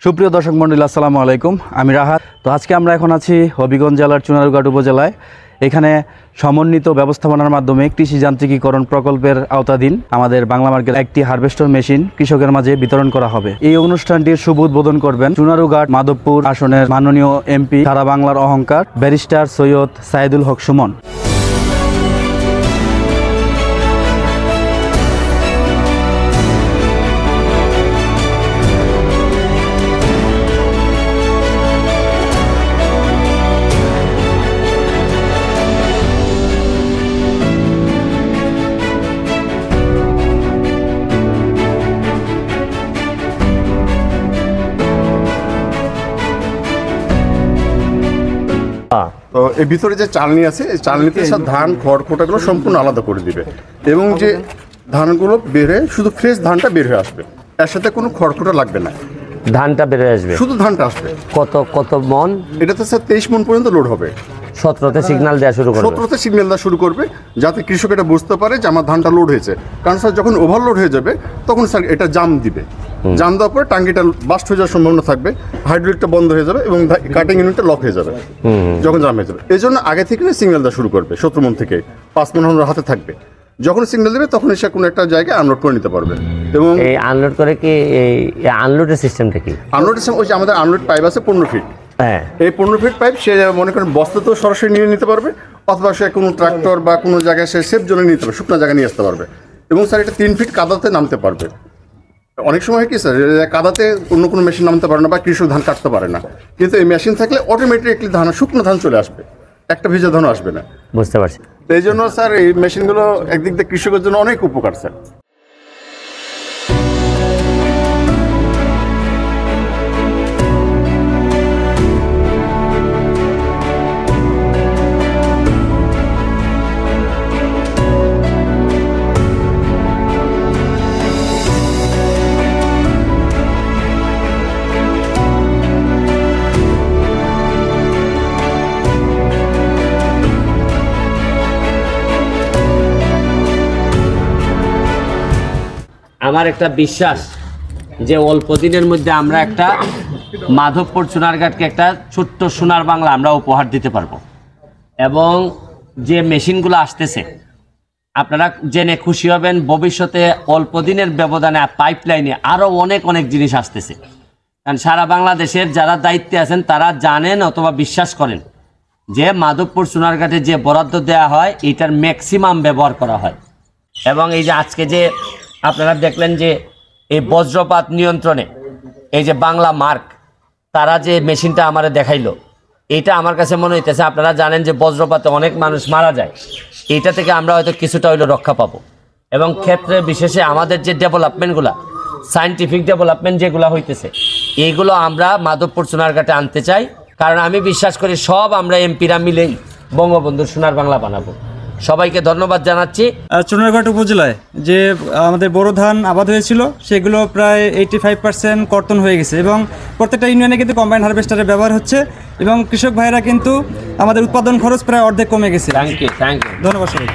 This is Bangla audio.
সুপ্রিয় দর্শক মণ্ডলী, আসসালামু আলাইকুম। আমি রাহাত। তো আজকে আমরা এখন আছি হবিগঞ্জ জেলার চুনারুঘাট উপজেলায়। এখানে সমন্বিত ব্যবস্থাপনার মাধ্যমে কৃষি যান্ত্রিকীকরণ প্রকল্পের আওতাধীন আমাদের বাংলা মার্কেট একটি হারভেস্টর মেশিন কৃষকের মাঝে বিতরণ করা হবে। এই অনুষ্ঠানটির শুভ উদ্বোধন করবেন চুনারুঘাট মাধবপুর আসনের মাননীয় এমপি, সারা বাংলার অহংকার, ব্যারিস্টার সৈয়দ সাইদুল হক সুমন। তো এর ভিতরে যে চালনি আছে, এই চালনিতে সব ধান খড়খোটাগুলো সম্পূর্ণ আলাদা করে দিবে এবং যে ধানগুলো বের হয়ে শুধু ফ্রেশ ধানটা বের হয়ে আসবে, এর সাথে কোনো খড়খোটা লাগবে না। ধানটা বের হয়ে আসবে, শুধু ধানটা আসবে। কত মন? এটাতে স্যার 23 মন পর্যন্ত লোড হবে। 17তে সিগন্যাল দেওয়া শুরু করবে। 17তে সিগন্যাল দেওয়া শুরু করবে, যাতে কৃষক এটা বুঝতে পারে যে আমার ধানটা লোড হয়েছে। কারণ স্যার যখন ওভারলোড হয়ে যাবে তখন স্যার এটা জাম দিবে। জাম দেওয়ার পরে টাঙ্গিটা বাস্ট হয়ে যাওয়ার সম্ভাবনা থাকবে, হাইড্রোলিকটা বন্ধ হয়ে যাবে এবং কাটিং ইউনিটটা লক হয়ে যাবে যখন জাম হয়ে যাবে। এই জন্য আগে থেকে সিগন্যাল দেওয়া শুরু করবে। 17 মন থেকে 5 মন আমাদের হাতে থাকবে। যখন সিগন্যাল দেবে তখন এসে কোনো একটা জায়গায় আনলোড করে নিতে পারবে। এবং এই আনলোড করে কি এই আনলোডের সিস্টেমটা কি? আনলোডের ওই যে আমাদের আনলোড পাইপ আছে 15 ফিট। হ্যাঁ, এই 15 ফিট পাইপ সে মনে করেন বস্তাতেও সরাসরি নিয়ে নিতে পারবে, অথবা সে কোনো ট্রাক্টর বা কোনো জায়গায় সে সেফ জোনে নিতে পারবে, শুকনো জায়গায় নিয়ে আসতে পারবে। এবং স্যার এটা 3 ফিট কাদাতে নামতে পারবে। অনেক সময় কি স্যার কাদাতে অন্য কোনো মেশিন নামতে পারে না বা কৃষক ধান কাটতে পারে না, কিন্তু এই মেশিন থাকলে অটোমেটিকলি শুকনো ধান চলে আসবে, একটা ভিজা ধানও আসবে না। বুঝতে পারছি। এই জন্য স্যার এই মেশিনগুলো একদিক দিয়ে কৃষকের জন্য অনেক উপকার স্যার। আমার একটা বিশ্বাস যে অল্প দিনের মধ্যে আমরা একটা মাধবপুর চুনারঘাটকে একটা ছোট্ট সোনার বাংলা আমরা উপহার দিতে পারবো। এবং যে মেশিনগুলো আসতেছে আপনারা জেনে খুশি হবেন, ভবিষ্যতে অল্প দিনের ব্যবধানে পাইপলাইনে আরও অনেক জিনিস আসতেছে। কারণ সারা বাংলাদেশের যারা দায়িত্বে আছেন তারা জানেন অথবা বিশ্বাস করেন যে মাধবপুর চুনারঘাটে যে বরাদ্দ দেওয়া হয় এটার ম্যাক্সিমাম ব্যবহার করা হয়। এবং এই যে আজকে যে আপনারা দেখলেন যে এই বজ্রপাত নিয়ন্ত্রণে এই যে বাংলা মার্ক তারা যে মেশিনটা আমারে দেখাইলো, এটা আমার কাছে মনে হইতেছে আপনারা জানেন যে বজ্রপাতে অনেক মানুষ মারা যায়, এটা থেকে আমরা হয়তো কিছুটা হইলো রক্ষা পাবো। এবং ক্ষেত্রে বিশেষে আমাদের যে ডেভেলপমেন্টগুলা, সায়েন্টিফিক ডেভেলপমেন্ট যেগুলো হইতেছে, এইগুলো আমরা মাধবপুর চুনারঘাটে আনতে চাই। কারণ আমি বিশ্বাস করি সব আমরা এমপিরা মিলেই বঙ্গবন্ধুর সোনার বাংলা বানাবো। সবাইকে ধন্যবাদ জানাচ্ছি। চুনারঘাট উপজেলায় যে আমাদের বোরো ধান আবাদ হয়েছিল সেগুলো প্রায় 85% কর্তন হয়ে গেছে এবং প্রত্যেকটা ইউনিয়নে কিন্তু কম্বাইন্ড হারভেস্টারের ব্যবহার হচ্ছে এবং কৃষক ভাইরা কিন্তু আমাদের উৎপাদন খরচ প্রায় অর্ধেক কমে গেছে। Thank you. ধন্যবাদ সবাই।